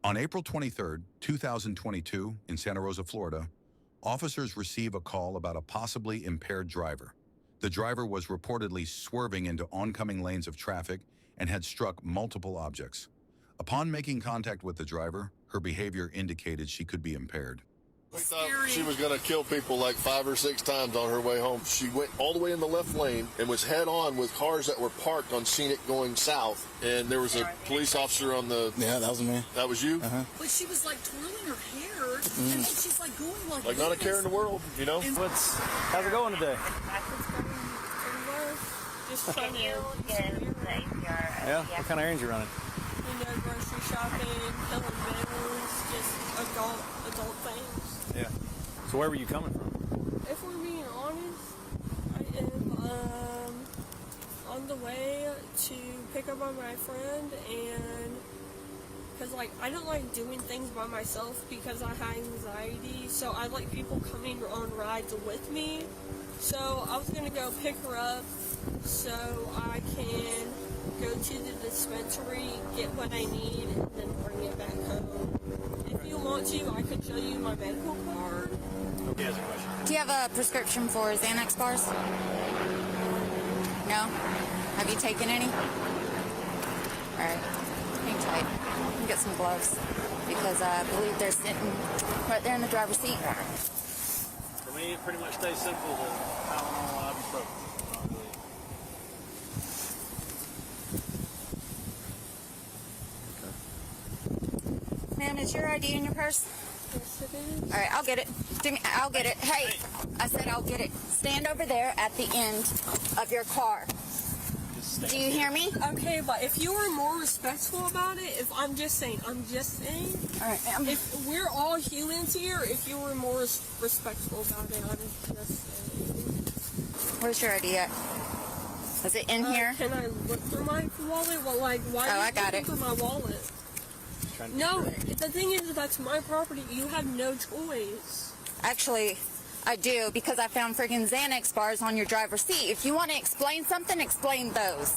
On April 23, 2022, in Santa Rosa, Florida, officers receive a call about a possibly impaired driver. The driver was reportedly swerving into oncoming lanes of traffic and had struck multiple objects. Upon making contact with the driver, her behavior indicated she could be impaired. We thought she was going to kill people like 5 or 6 times on her way home. She went all the way in the left lane and was head on with cars that were parked on Scenic going south. And there was a police officer on the... Yeah, that was me. That was you? Uh-huh. But she was like twirling her hair, and then she's like going like not a care in the world, you know? How's it going today? Just trying to Yeah? What kind of errands you running? grocery shopping, filling bills, just adult things. Yeah. So where were you coming from? If we're being honest, I am on the way to pick up on my friend, and because I don't like doing things by myself because I have anxiety, so I like people coming on rides with me. So I was gonna go pick her up so I can go to the dispensary, get what I need, and then bring it back home. If you want to, I could show you my medical card. He has a question. Do you have a prescription for Xanax bars? No? Have you taken any? Alright. Hang tight. Let me get some gloves. Because I believe they're sitting right there in the driver's seat. For me, it pretty much stays simple to Tylenol, ibuprofen. Ma'am, is your ID in your purse? Yes, it is. All right, I'll get it. I'll get it. Hey, I said I'll get it. Stand over there at the end of your car. Do you hear me? Okay, but if you were more respectful about it, I'm just saying. All right, ma'am. If we're all humans here, if you were more respectful about it, I'm just saying. Where's your ID at? Is it in here? Can I look through my wallet? Well, why I got looking it. through my wallet? No, the thing is, that's my property. You have no choice. Actually, I do, because I found freaking Xanax bars on your driver's seat. If you want to explain something, explain those.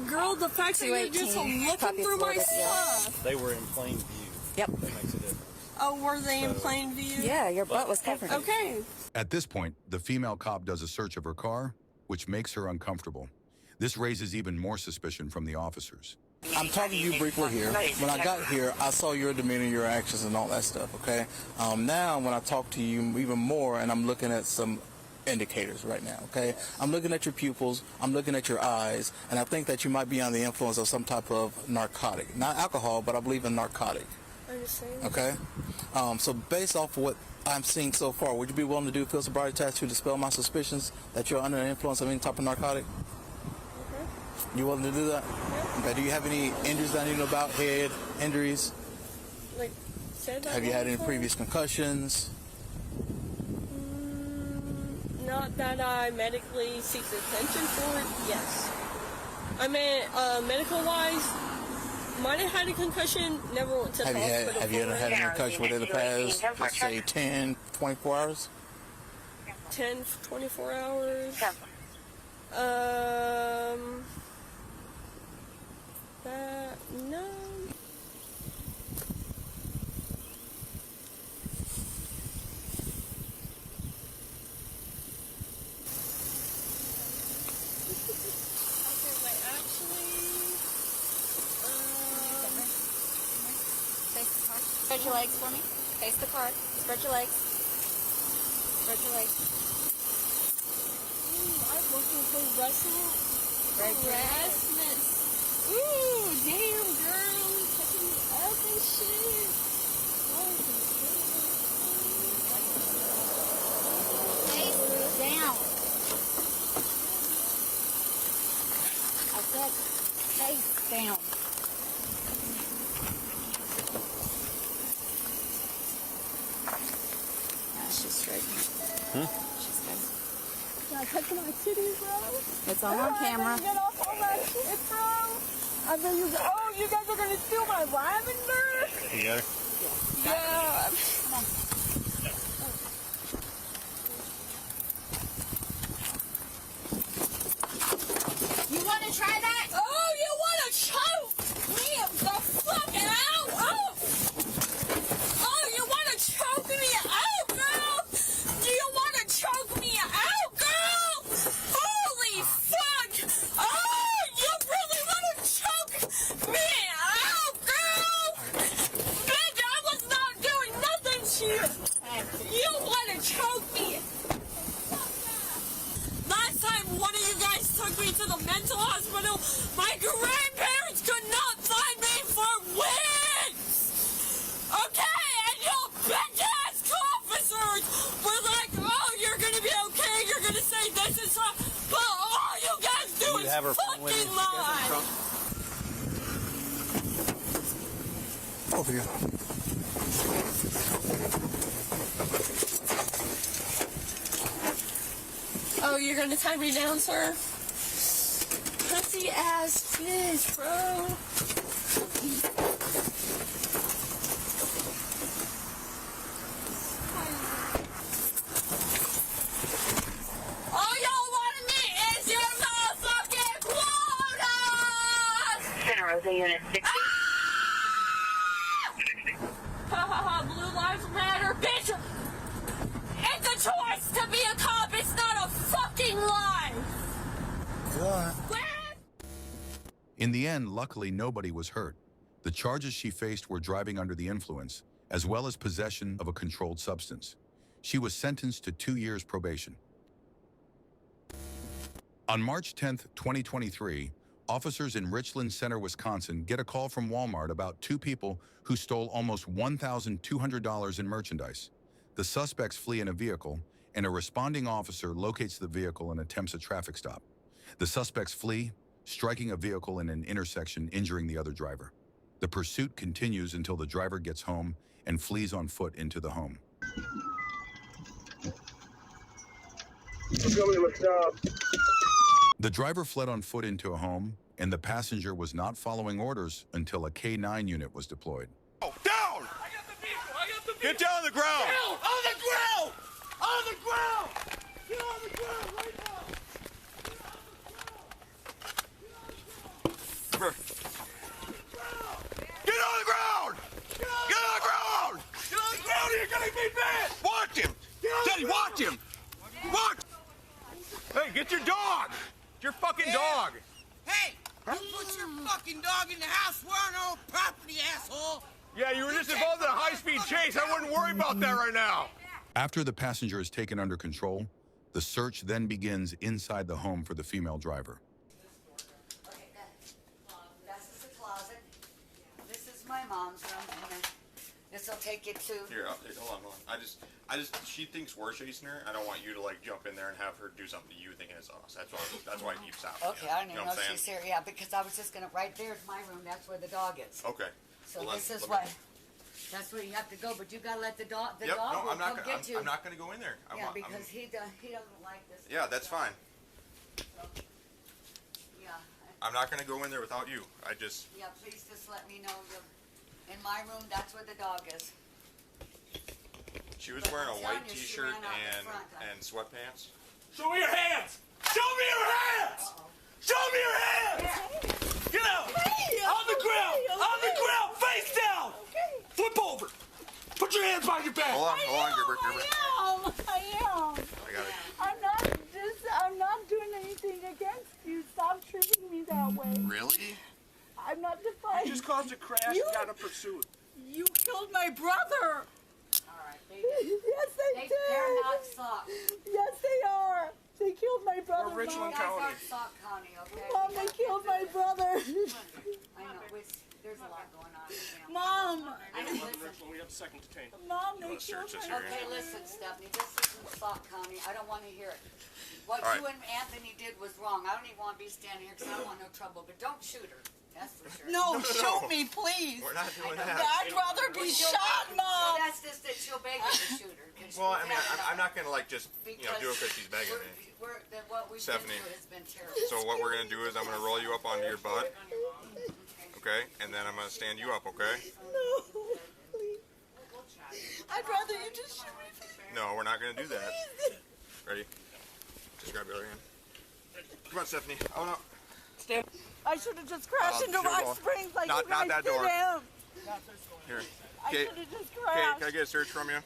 Girl, the fact that you're just looking through my stuff. They were in plain view. Yep. That makes a difference. Oh, were they in plain view? Yeah, your butt was covered. Okay. At this point, the female cop does a search of her car, which makes her uncomfortable. This raises even more suspicion from the officers. I'm talking to you briefly here. When I got here, I saw your demeanor, your actions, and all that stuff, okay? Now, when I talk to you even more, and I'm looking at some indicators right now, okay? I'm looking at your pupils, I'm looking at your eyes, and I think that you might be on the influence of some type of narcotic. Not alcohol, but I believe in narcotic. I understand. Okay? So based off of what I'm seeing so far, would you be willing to do a field sobriety test to dispel my suspicions that you're under the influence of any type of narcotic? You willing to do that? Yeah. Okay. Do you have any injuries that I need to know about? Head injuries? Have you had any previous concussions? Not that I medically seek attention for it. Yes. I mean, medical-wise, might have had a concussion. Never went to the hospital. Have you ever had a concussion within the past, let's say, 10, 24 hours? 10, 24 hours. No. Spread your legs for me. Face the car. Spread your legs. Spread your legs. I'm looking for harassment. Harassment. Ooh, damn, girl. Touching me up and shit. Face down. I said face down. She's straight. She's good. Can I touch my titties, bro? It's all on camera. Get off all that shit, bro. I know you guys are gonna steal my lavender? You got her? Yeah. Come on. You wanna try that? Oh, you wanna choke me the fuck out? You want to choke me! Last time one of you guys took me to the mental hospital, my grandparents could not find me for weeks! Okay, and you bitch-ass officers were like, oh, you're gonna be okay, you're gonna say this is wrong, but all you guys do is fucking lie! Over here. Oh, you're gonna tie me down, sir? Pussy ass bitch, bro. All y'all want me is your motherfucking quota! Santa Rosa Unit 60. Ha ha ha, Blue Lives Matter, bitch! It's a choice to be a cop, it's not a fucking lie! In the end, luckily, nobody was hurt. The charges she faced were driving under the influence, as well as possession of a controlled substance. She was sentenced to 2 years probation. On March 10, 2023, officers in Richland Center, Wisconsin, get a call from Walmart about 2 people who stole almost $1,200 in merchandise. The suspects flee in a vehicle, and a responding officer locates the vehicle and attempts a traffic stop. The suspects flee, striking a vehicle in an intersection, injuring the other driver. The pursuit continues until the driver gets home and flees on foot into the home. The driver fled on foot into a home, and the passenger was not following orders until a K-9 unit was deployed. Oh, down! I got the vehicle! I got the vehicle! Get down on the ground! Down! On the ground! On the ground! Get on the ground right now! Get on the ground! Get on the ground! Get on the ground! Get on the ground! You're gonna be bad! Watch him! Daddy, watch him! Watch! Hey, get your dog! Get your fucking dog! Hey! You put your fucking dog in the house. We're on our own property, asshole! Yeah, you were just involved in a high-speed chase. I wouldn't worry about that right now. After the passenger is taken under control, the search then begins inside the home for the female driver. Okay, this is the closet. This is my mom's room, and then this will take you to. Here, hold on. She thinks we're chasing her. I don't want you to like jump in there and have her do something to you thinking it's us. That's why I keep stopping. Okay, I don't even know if she's here. Yeah, because I was just gonna. Right there's my room. That's where the dog is. Okay. So well, this is what. That's where you have to go, but you gotta let the dog. The dog will come get you. I'm not gonna go in there. Because he doesn't like this. Yeah, that's fine. So, yeah. I'm not gonna go in there without you. Yeah, please just let me know. In my room, that's where the dog is. She was wearing a white T-shirt and sweatpants. Show me your hands! Show me your hands! Show me your hands! Get out! On the ground! On the ground! Face down! Flip over! Put your hands behind your back! Hold on, Gilbert. I am. I got it. I'm not doing anything against you. Stop treating me that way. Really? I'm not defiant. You just caused a crash, got a pursuit. You killed my brother. All right, baby. Yes, they did. They're not sock. Yes, they are. They killed my brother. We're Richland You guys County. aren't Sock County, okay? Mom, they killed my brother. I know. There's a lot going on. Mom. I know. Listen. We have a second detain. Mom, they wanna search killed this my area? Okay, listen, Stephanie. This isn't Sock County. I don't want to hear it. What All right. you and Anthony did was wrong. I don't even want to be standing here because I don't want no trouble. But don't shoot her. That's for sure. No, shoot me, please. We're not doing that. I'd rather be shot, Mom. That's just that she'll beg you to shoot her. Well, I mean, I'm not gonna like just do it because she's begging me. What we've Stephanie. been through has been terrible. So what we're gonna do is I'm gonna roll you up onto your butt, okay? And then I'm gonna stand you up, okay? No, please. I'd rather you just shoot me. No, we're not gonna do that. Ready? Just grab your other hand. Come on, Stephanie. Oh no. I should have just crashed into sure, Rock well, Springs like not you guys that did door. him. Here. I Okay. should have just Okay, crashed. can I get a search from you?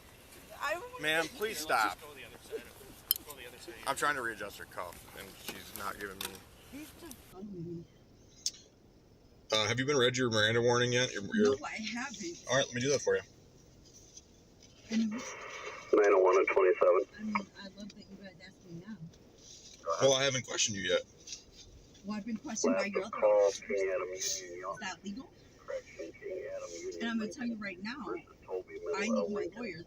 I Ma'am, please stop. Go the other side. Go the other side. I'm trying to readjust her cuff, and she's not giving me. He's just... Have you been read your Miranda warning yet? No, I haven't. All right, let me do that for you. 901 and 27. I mean, I love that you guys asked me now. Well, I haven't questioned you yet. Well, I've been questioned by your other Call, officers. King Adam Union. Is that legal? Correction, King Adam Union. And I'm going to tell you right now, Toby I need my lawyer then.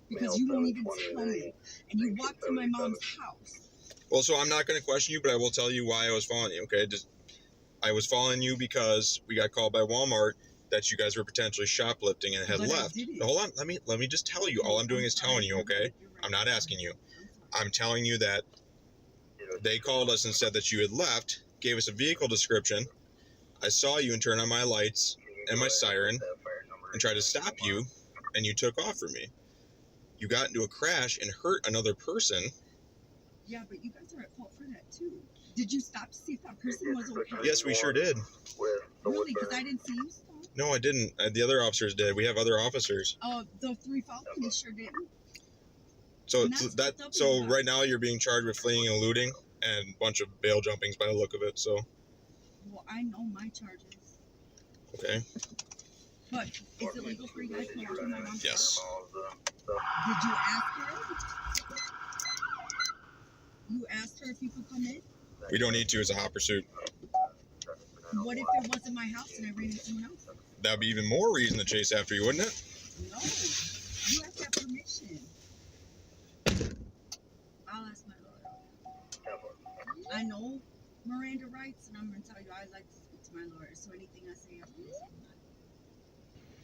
Because you won't even tell me. And you walked to my mom's house. Well, so I'm not going to question you, but I will tell you why I was following you, okay? I was following you because we got called by Walmart that you guys were potentially shoplifting and had left. Hold on, let me just tell you. All I'm doing is telling you, okay? I'm not asking you. I'm telling you that they called us and said that you had left, gave us a vehicle description. I saw you and turned on my lights and my siren and tried to stop you, and you took off from me. You got into a crash and hurt another person. Yeah, but you guys are at fault for that too. Did you stop to see if that person was okay? Yes, we sure did. Really? Because I didn't see you stop. No, I didn't. The other officers did. We have other officers. Oh, the 3 Falcons sure didn't. So right now you're being charged with fleeing and eluding and a bunch of bail jumpings by the look of it. So. Well, I know my charges. Okay. But is it legal for you guys to watch my mom's Yes. Did you ask her? You asked her if you could come in? We don't need to as a hot pursuit. What if it wasn't my house and I ran into someone else? That would be even more reason to chase after you, wouldn't it? No. You have to have permission. I'll ask my lawyer. I know Miranda rights, and I'm going to tell you I like to speak to my lawyer, so anything I say after this, I'm not.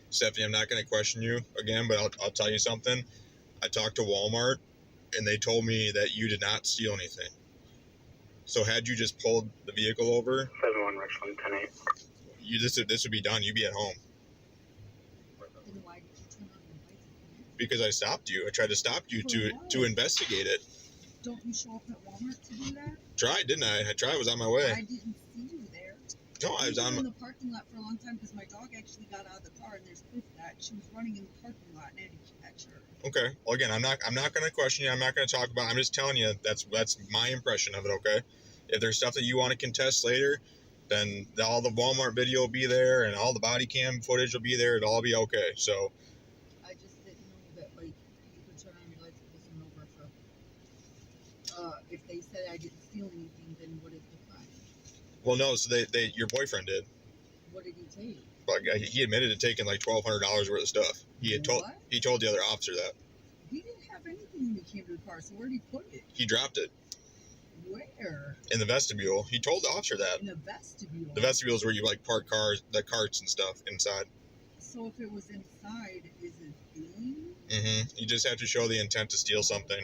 Stephanie, I'm not going to question you again, but I'll tell you something. I talked to Walmart, and they told me that you did not steal anything. So had you just pulled the vehicle over, 71 Richland 10-8. This would be done. You'd be at home. Then why did you turn on your lights? Because I stopped you. I tried to stop you to investigate it. Don't you show up at Walmart to do that? Tried, didn't I? I tried. I was on my way. I didn't see you there. No, I was in the parking lot for a long time because my dog actually got out of the car and there's proof that she was running in the parking lot and I had to catch her. Okay. Well, again, I'm not going to question you. I'm not going to talk about. I'm just telling you that's my impression of it. Okay. If there's stuff that you want to contest later, then all the Walmart video will be there and all the body cam footage will be there. It'll all be okay. So. I just didn't know that like you could turn on your lights and pull someone over for. If they said I didn't steal anything, then what is the crime? Well, no. So your boyfriend did. What did he take? Like he admitted to taking like $1,200 worth of stuff. He told the other officer that. He didn't have anything when he came to the car, so where did he put it? He dropped it. Where? In the vestibule. He told the officer that. In the vestibule? The vestibule is where you like park cars, the carts and stuff inside. So if it was inside, is it stealing? Mm-hmm. You just have to show the intent to steal something.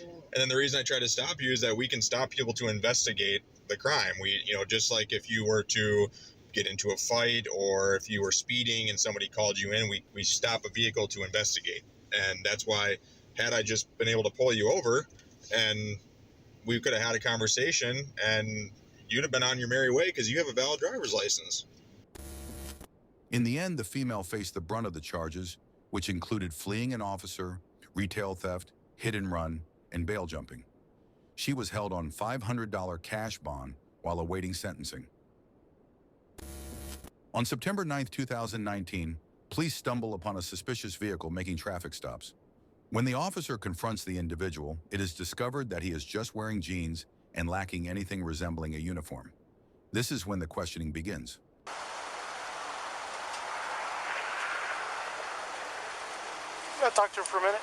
Well, and then the reason I try to stop you is that we can stop people to investigate the crime. We, just like if you were to get into a fight or if you were speeding and somebody called you in, we stop a vehicle to investigate. And that's why had I just been able to pull you over and we could have had a conversation and you'd have been on your merry way because you have a valid driver's license. In the end, the female faced the brunt of the charges, which included fleeing an officer, retail theft, hit and run, and bail jumping. She was held on $500 cash bond while awaiting sentencing. On September 9, 2019, police stumble upon a suspicious vehicle making traffic stops. When the officer confronts the individual, it is discovered that he is just wearing jeans and lacking anything resembling a uniform. This is when the questioning begins. You gotta talk to her for a minute.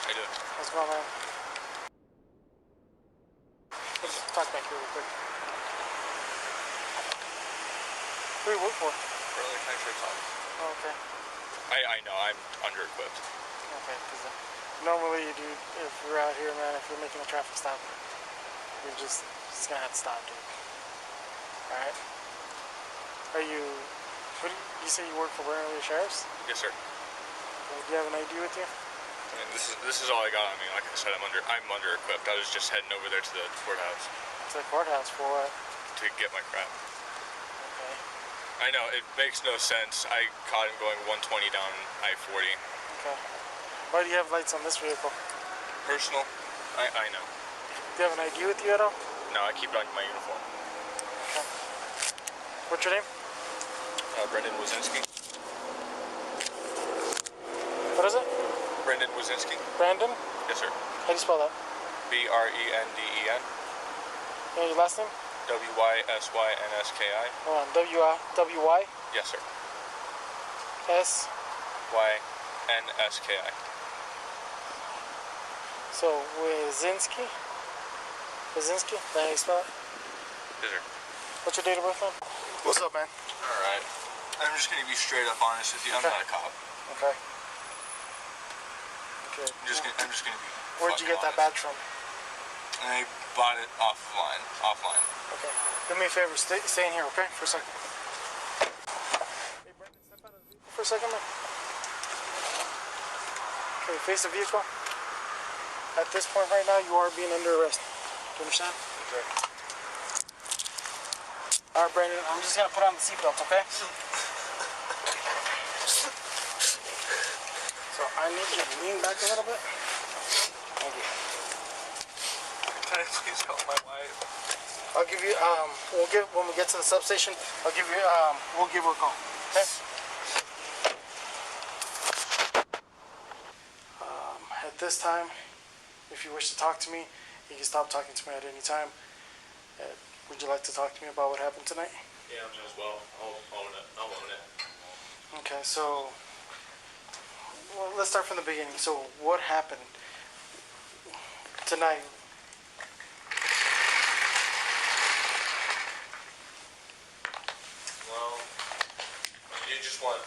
I did. What's going on? Let's talk back here real quick. Who do you work for? Early country club. Oh, okay. I know, I'm under-equipped. Okay, because normally, dude, if you're out here, man, if you're making a traffic stop, you're just gonna have to stop, dude. Alright? Are you, you say you work for Warren County Sheriff's? Yes, sir. Do you have an ID with you? I mean, this is all I got on me. Like I said, I'm under-equipped. I was just heading over there to the courthouse. To the courthouse for what? To get my crap. Okay. I know, it makes no sense. I caught him going 120 down I-40. Okay. Why do you have lights on this vehicle? Personal? I know. Do you have an ID with you at all? No, I keep it on my uniform. Okay. What's your name? Brendan Wazinski. What is it? Brendan Wazinski. Brandon? Yes, sir. How do you spell that? B-R-E-N-D-E-N. And your last name? W-Y-S-Y-N-S-K-I. Hold on. W-Y? Yes, sir. S? Y-N-S-K-I. So, Wazinski? Wazinski? Is that how you spell it? Yes, sir. What's your date of birth, man? What's up, man? All right. I'm just gonna be straight up honest with you. I'm not a cop. Okay. Okay. I'm just gonna be. Where'd you get that badge from? I bought it offline. Okay. Do me a favor. Stay in here, okay? For a second. Hey, Brendan, step out of the vehicle for a second, man. Okay, face the vehicle. At this point right now, you are being under arrest. Do you understand? Okay. All right, Brandon, I'm just gonna put on the seatbelt, okay? So I need you to lean back a little bit. Thank you. Can I please call my wife? I'll give you, when we get to the substation, I'll give you, we'll give her a call, okay? At this time, if you wish to talk to me, you can stop talking to me at any time. Would you like to talk to me about what happened tonight? Yeah, I'm as well. I'll own it. Okay, so, well, let's start from the beginning. So, what happened tonight? Well, you just want.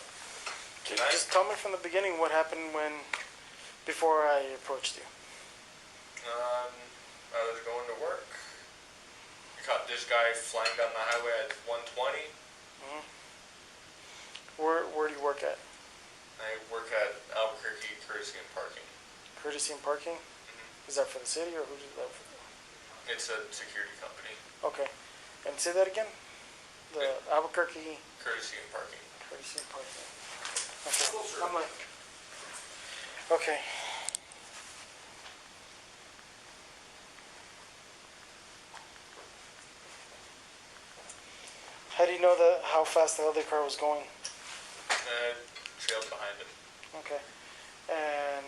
Can you just tell me from the beginning what happened before I approached you? I was going to work. I caught this guy flying down the highway at 120. Mm-hmm. Where do you work at? I work at Albuquerque Courtesy and Parking. Courtesy and Parking? Mm-hmm. Is that for the city or who does that for? It's a security company. Okay. And say that again? The Albuquerque Courtesy and Parking. Courtesy and Parking. Okay. I'm like, okay. How do you know how fast the other car was going? Trailed behind him. Okay. And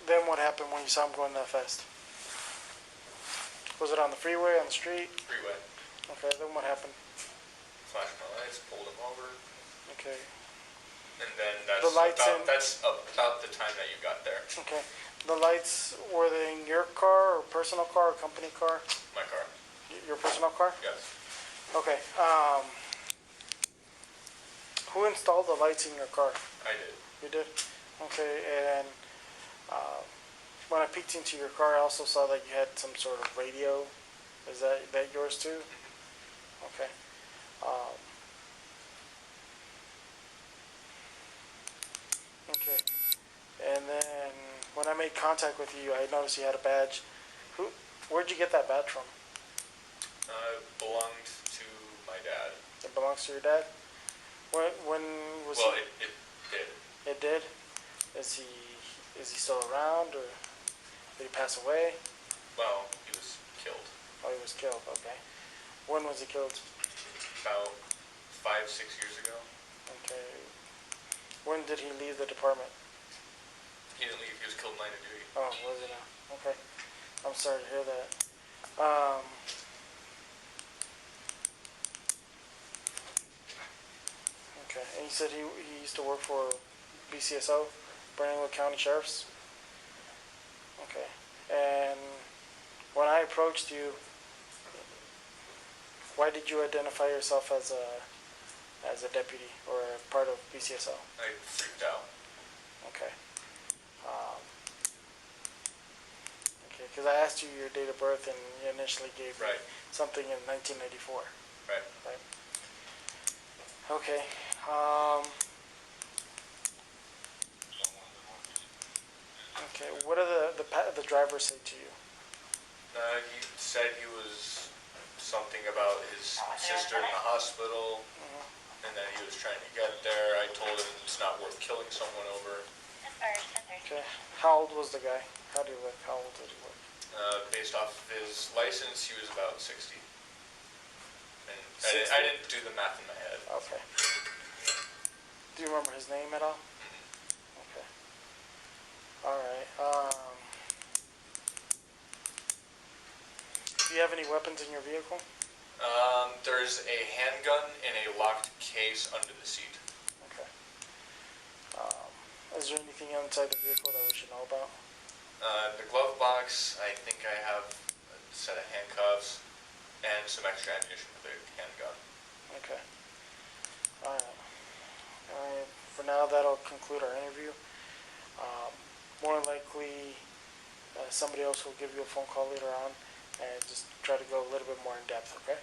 then what happened when you saw him going that fast? Was it on the freeway, on the street? Freeway. Okay, then what happened? Flashed my lights, pulled him over. Okay. And then that's about the time that you got there. Okay. The lights, were they in your car or personal car or company car? My car. Your personal car? Yes. Okay. Who installed the lights in your car? I did. You did? Okay, and when I peeked into your car, I also saw that you had some sort of radio. Is that yours too? Okay. Okay. And then when I made contact with you, I noticed you had a badge. Where'd you get that badge from? It belonged to my dad. It belongs to your dad? When was Well, he? it did. It did? Is he still around, or did he pass away? Well, he was killed. Oh, he was killed, okay. When was he killed? About 5-6 years ago. Okay. When did he leave the department? He didn't leave. He was killed in line of duty. Oh, was he now? Okay. I'm sorry to hear that. Okay. And you said he used to work for BCSO, Bernalillo County Sheriff's? Okay. And when I approached you, why did you identify yourself as a deputy or a part of BCSO? I freaked out. Okay. Okay, because I asked you your date of birth and you initially gave me something in 1994. Right. Right. Okay. Okay. What did the driver say to you? He said he was something about his sister in the hospital, and that he was trying to get there. I told him it's not worth killing someone over. Okay. How old was the guy? How do you look? How old did he look? Based off of his license, he was about 60. And 60? I didn't do the math in my head. Okay. Do you remember his name at all? Okay. Alright, do you have any weapons in your vehicle? There's a handgun in a locked case under the seat. Okay. Is there anything inside the vehicle that we should know about? The glove box, I think I have a set of handcuffs and some extra ammunition for the handgun. Okay. Alright. For now, that'll conclude our interview. More than likely, somebody else will give you a phone call later on and just try to go a little bit more in depth, okay?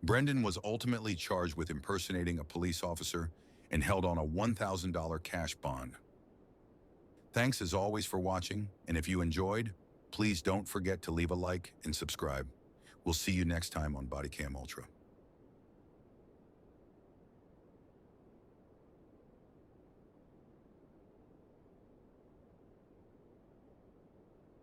Brendan was ultimately charged with impersonating a police officer and held on a $1,000 cash bond. Thanks as always for watching, and if you enjoyed, please don't forget to leave a like and subscribe. We'll see you next time on Bodycam Ultra.